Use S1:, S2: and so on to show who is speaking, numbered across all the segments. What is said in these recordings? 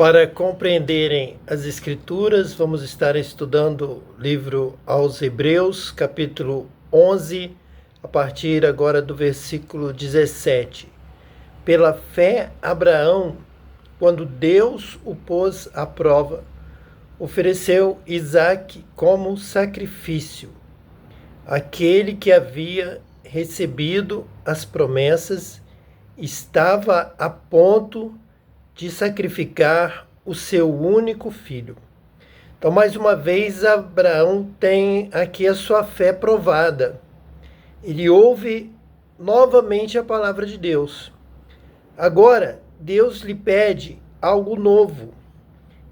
S1: Para compreenderem as Escrituras, vamos estar estudando o livro aos Hebreus, capítulo 11, a partir agora do versículo 17. Pela fé, Abraão, quando Deus o pôs à prova, ofereceu Isaque como sacrifício. Aquele que havia recebido as promessas estava a ponto de sacrificar o seu único filho. Então, mais uma vez, Abraão tem aqui a sua fé provada. Ele ouve novamente a palavra de Deus. Agora, Deus lhe pede algo novo.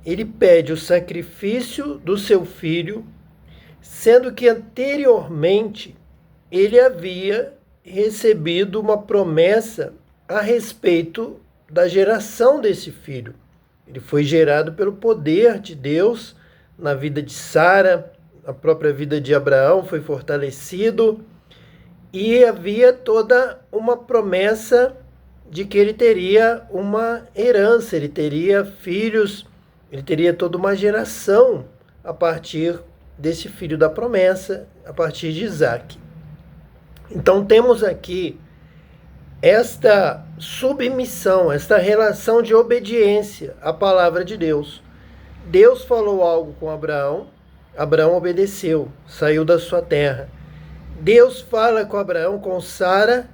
S1: Ele pede o sacrifício do seu filho, sendo que anteriormente ele havia recebido uma promessa a respeito da geração desse filho. Ele foi gerado pelo poder de Deus na vida de Sara, a própria vida de Abraão foi fortalecido e havia toda uma promessa de que ele teria uma herança, ele teria filhos, ele teria toda uma geração a partir desse filho da promessa, a partir de Isaque. Então temos aqui esta submissão, esta relação de obediência à palavra de Deus. Deus falou algo com Abraão, Abraão obedeceu, saiu da sua terra. Deus fala com Abraão, com Sara,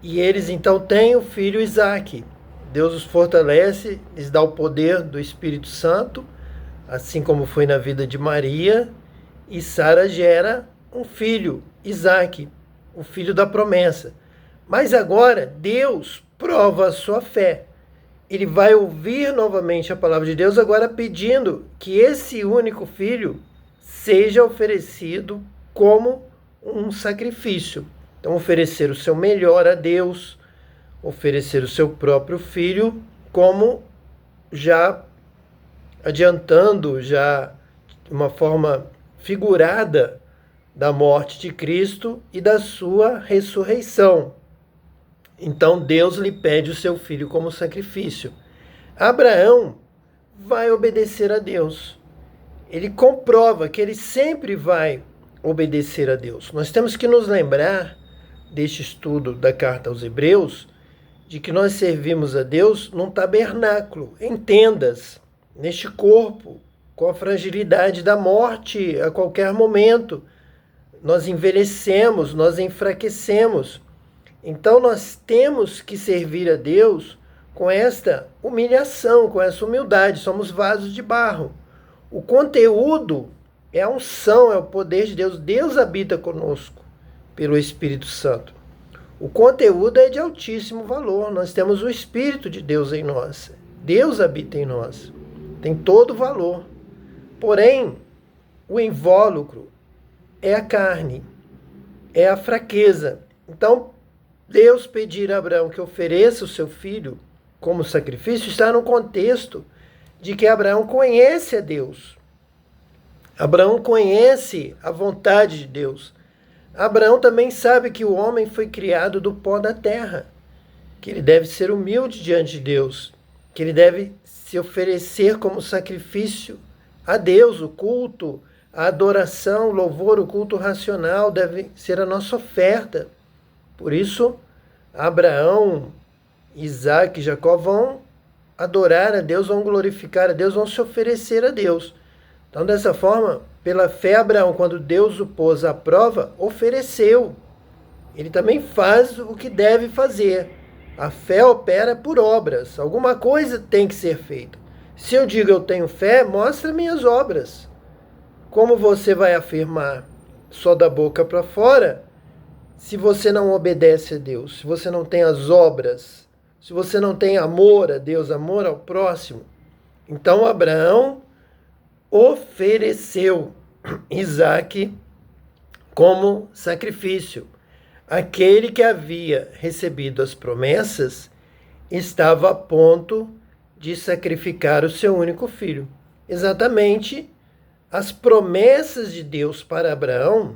S1: e eles então têm o filho Isaque. Deus os fortalece, lhes dá o poder do Espírito Santo, assim como foi na vida de Maria, e Sara gera um filho, Isaque, o filho da promessa. Mas agora Deus prova a sua fé. Ele vai ouvir novamente a palavra de Deus, agora pedindo que esse único filho seja oferecido como um sacrifício. Então, oferecer o seu melhor a Deus, oferecer o seu próprio filho, como já adiantando, já de uma forma figurada da morte de Cristo e da sua ressurreição. Então Deus lhe pede o seu filho como sacrifício. Abraão vai obedecer a Deus. Ele comprova que ele sempre vai obedecer a Deus. Nós temos que nos lembrar deste estudo da carta aos Hebreus, de que nós servimos a Deus num tabernáculo, em tendas, neste corpo, com a fragilidade da morte a qualquer momento. Nós envelhecemos, nós enfraquecemos. Então nós temos que servir a Deus com esta humilhação, com essa humildade. Somos vasos de barro. O conteúdo é a unção, é o poder de Deus. Deus habita conosco pelo Espírito Santo. O conteúdo é de altíssimo valor. Nós temos o Espírito de Deus em nós. Deus habita em nós. Tem todo o valor. Porém, o invólucro é a carne, é a fraqueza. Então, Deus pedir a Abraão que ofereça o seu filho como sacrifício está no contexto de que Abraão conhece a Deus. Abraão conhece a vontade de Deus. Abraão também sabe que o homem foi criado do pó da terra, que ele deve ser humilde diante de Deus, que ele deve se oferecer como sacrifício a Deus. O culto, a adoração, o louvor, o culto racional deve ser a nossa oferta. Por isso, Abraão, Isaque e Jacó vão adorar a Deus, vão glorificar a Deus, vão se oferecer a Deus. Então, dessa forma, pela fé, Abraão, quando Deus o pôs à prova, ofereceu. Ele também faz o que deve fazer. A fé opera por obras. Alguma coisa tem que ser feita. Se eu digo eu tenho fé, mostra minhas obras. Como você vai afirmar só da boca para fora, se você não obedece a Deus, se você não tem as obras, se você não tem amor a Deus, amor ao próximo? Então Abraão ofereceu Isaque como sacrifício. Aquele que havia recebido as promessas estava a ponto de sacrificar o seu único filho. Exatamente, as promessas de Deus para Abraão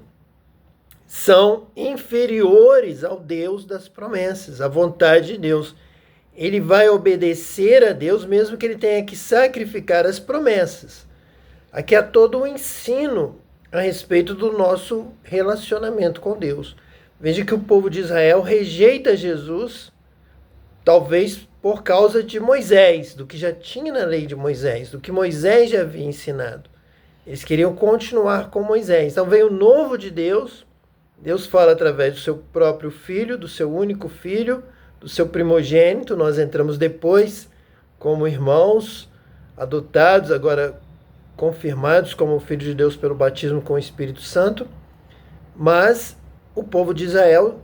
S1: são inferiores ao Deus das promessas, à vontade de Deus. ele vai obedecer a Deus, mesmo que ele tenha que sacrificar as promessas. Aqui há todo um ensino a respeito do nosso relacionamento com Deus. Veja que o povo de Israel rejeita Jesus, talvez por causa de Moisés, do que já tinha na lei de Moisés, do que Moisés já havia ensinado. Eles queriam continuar com Moisés. Então veio o novo de Deus. Deus fala através do seu próprio filho, do seu único filho, do seu primogênito. Nós entramos depois como irmãos adotados, agora confirmados como filhos de Deus pelo batismo com o Espírito Santo. Mas o povo de Israel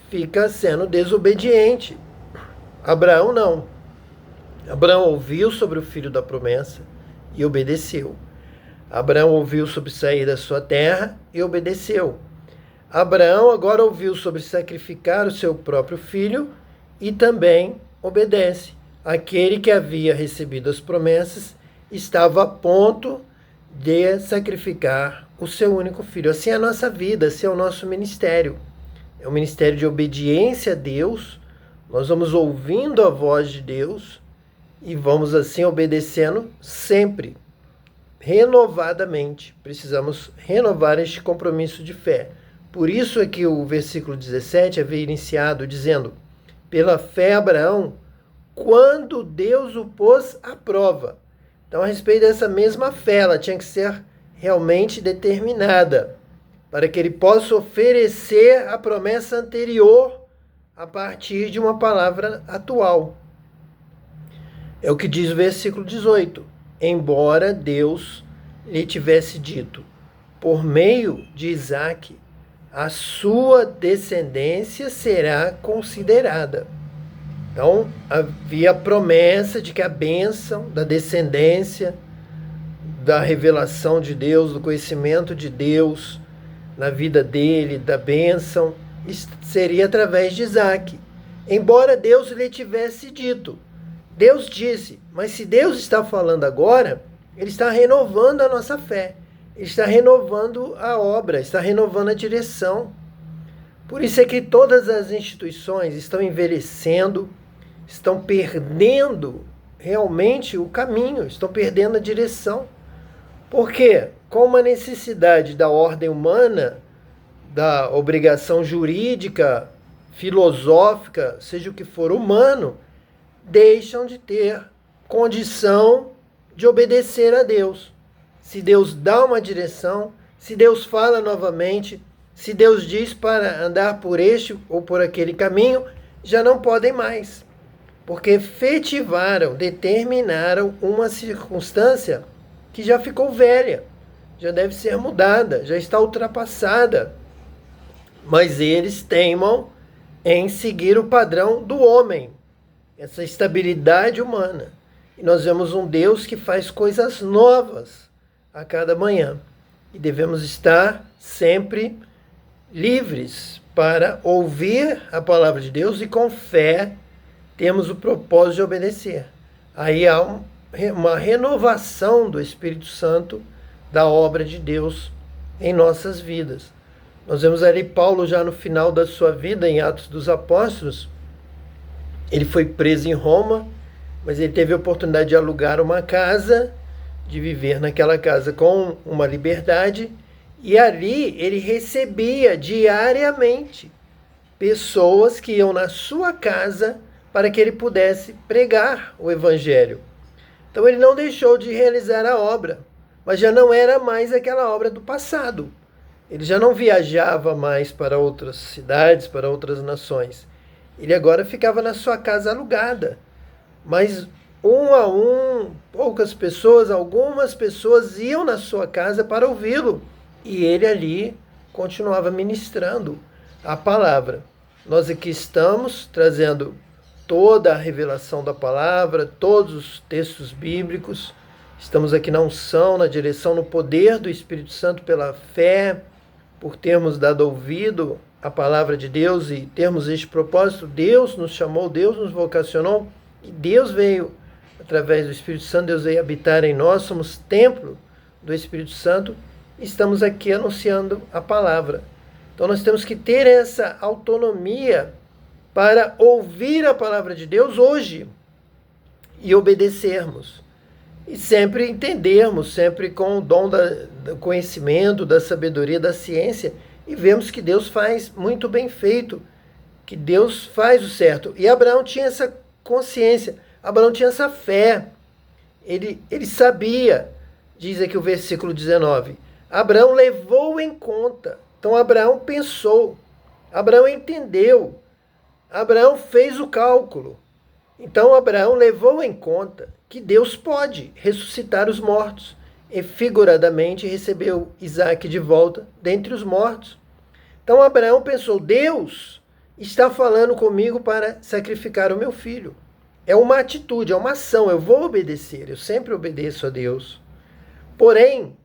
S1: fica sendo desobediente. Abraão não. Abraão ouviu sobre o filho da promessa e obedeceu. Abraão ouviu sobre sair da sua terra e obedeceu. Abraão agora ouviu sobre sacrificar o seu próprio filho e também obedece. Aquele que havia recebido as promessas estava a ponto de sacrificar o seu único filho. Assim é a nossa vida, assim é o nosso ministério. É um ministério de obediência a Deus. Nós vamos ouvindo a voz de Deus e vamos assim obedecendo sempre, renovadamente. Precisamos renovar este compromisso de fé. Por isso é que o versículo 17 havia iniciado dizendo: pela fé Abraão, quando Deus o pôs à prova. Então, a respeito dessa mesma fé, ela tinha que ser realmente determinada, para que ele possa oferecer a promessa anterior a partir de uma palavra atual. É o que diz o versículo 18. Embora Deus lhe tivesse dito, por meio de Isaque, a sua descendência será considerada. Então, havia a promessa de que a bênção da descendência, da revelação de Deus, do conhecimento de Deus na vida dele, da bênção, seria através de Isaque. Embora Deus lhe tivesse dito. Deus disse, mas se Deus está falando agora, ele está renovando a nossa fé. Ele está renovando a obra, está renovando a direção. Por isso é que todas as instituições estão envelhecendo, estão perdendo realmente o caminho, estão perdendo a direção. Por quê? Com uma necessidade da ordem humana, da obrigação jurídica, filosófica, seja o que for humano, deixam de ter condição de obedecer a Deus. Se Deus dá uma direção, se Deus fala novamente, se Deus diz para andar por este ou por aquele caminho, já não podem mais. Porque efetivaram, determinaram uma circunstância que já ficou velha, já deve ser mudada, já está ultrapassada. Mas eles teimam em seguir o padrão do homem, essa estabilidade humana. E nós vemos um Deus que faz coisas novas a cada manhã. E devemos estar sempre livres para ouvir a palavra de Deus e com fé temos o propósito de obedecer. Aí há uma renovação do Espírito Santo da obra de Deus em nossas vidas. Nós vemos ali Paulo já no final da sua vida, em Atos dos Apóstolos. Ele foi preso em Roma, mas ele teve a oportunidade de alugar uma casa, de viver naquela casa com uma liberdade, e ali ele recebia diariamente pessoas que iam na sua casa para que ele pudesse pregar o evangelho. Então ele não deixou de realizar a obra, mas já não era mais aquela obra do passado. Ele já não viajava mais para outras cidades, para outras nações. Ele agora ficava na sua casa alugada. Mas um a um, poucas pessoas, algumas pessoas iam na sua casa para ouvi-lo. E ele ali continuava ministrando a palavra. Nós aqui estamos trazendo toda a revelação da palavra, todos os textos bíblicos. Estamos aqui na unção, na direção, no poder do Espírito Santo pela fé, por termos dado ouvido à palavra de Deus e termos este propósito. Deus nos chamou, Deus nos vocacionou e Deus veio, através do Espírito Santo, Deus veio habitar em nós, somos templo do Espírito Santo e estamos aqui anunciando a palavra. Então nós temos que ter essa autonomia para ouvir a palavra de Deus hoje e obedecermos. E sempre entendermos, sempre com o dom do conhecimento, da sabedoria, da ciência, e vemos que Deus faz muito bem feito, que Deus faz o certo. E Abraão tinha essa consciência, Abraão tinha essa fé, ele sabia, diz aqui o versículo 19, Abraão levou em conta. Então Abraão pensou, Abraão entendeu, Abraão fez o cálculo. Então Abraão levou em conta que Deus pode ressuscitar os mortos e figuradamente recebeu Isaque de volta dentre os mortos. Então Abraão pensou, Deus está falando comigo para sacrificar o meu filho. É uma atitude, é uma ação, eu vou obedecer, eu sempre obedeço a Deus. Porém,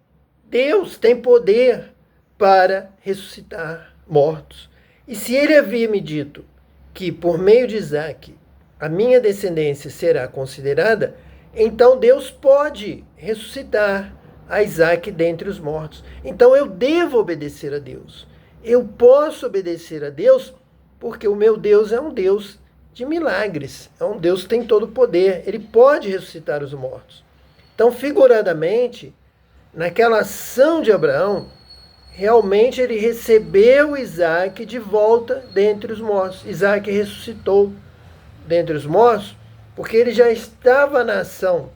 S1: Deus tem poder para ressuscitar mortos. E se ele havia me dito que por meio de Isaque a minha descendência será considerada, então Deus pode ressuscitar a Isaque dentre os mortos. Então eu devo obedecer a Deus. Eu posso obedecer a Deus porque o meu Deus é um Deus de milagres. É um Deus que tem todo o poder. Ele pode ressuscitar os mortos. Então, figuradamente, naquela ação de Abraão, realmente ele recebeu Isaque de volta dentre os mortos. Isaque ressuscitou dentre os mortos, porque ele já estava na ação,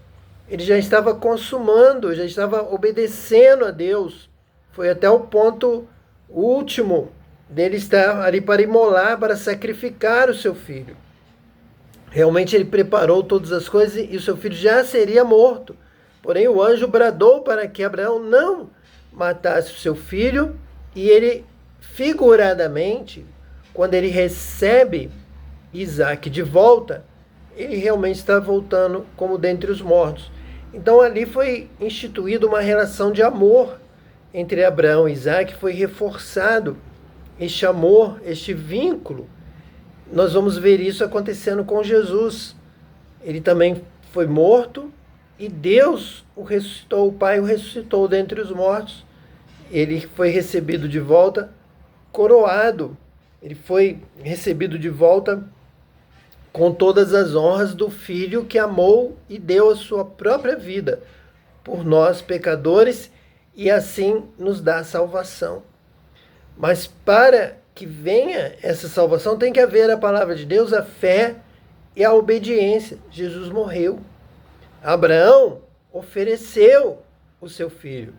S1: ele já estava consumando, já estava obedecendo a Deus. Foi até o ponto último dele estar ali para imolar, para sacrificar o seu filho. Realmente ele preparou todas as coisas e o seu filho já seria morto. Porém o anjo bradou para que Abraão não matasse o seu filho, e ele, figuradamente, quando ele recebe Isaque de volta, ele realmente está voltando como dentre os mortos. Então ali foi instituída uma relação de amor entre Abraão e Isaque, foi reforçado este amor, este vínculo. Nós vamos ver isso acontecendo com Jesus. Ele também foi morto e Deus o ressuscitou, o Pai o ressuscitou dentre os mortos. Ele foi recebido de volta coroado, ele foi recebido de volta com todas as honras do Filho que amou e deu a sua própria vida por nós pecadores e assim nos dá salvação. Mas para que venha essa salvação tem que haver a palavra de Deus, a fé e a obediência. Jesus morreu. Abraão ofereceu o seu filho,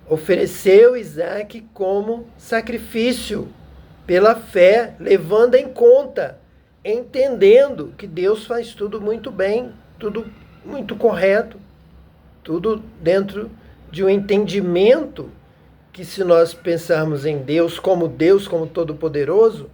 S1: ofereceu Isaque como sacrifício pela fé, levando em conta, entendendo que Deus faz tudo muito bem, tudo muito correto, tudo dentro de um entendimento que, se nós pensarmos em Deus como Todo-Poderoso,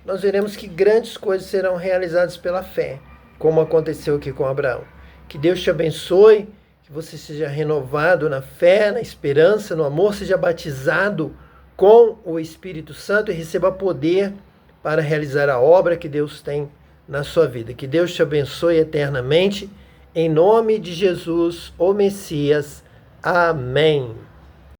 S1: nós veremos que grandes coisas serão realizadas pela fé, como aconteceu aqui com Abraão. Que Deus te abençoe, que você seja renovado na fé, na esperança, no amor, seja batizado com o Espírito Santo e receba poder para realizar a obra que Deus tem na sua vida. Que Deus te abençoe eternamente, em nome de Jesus, o Messias. Amém.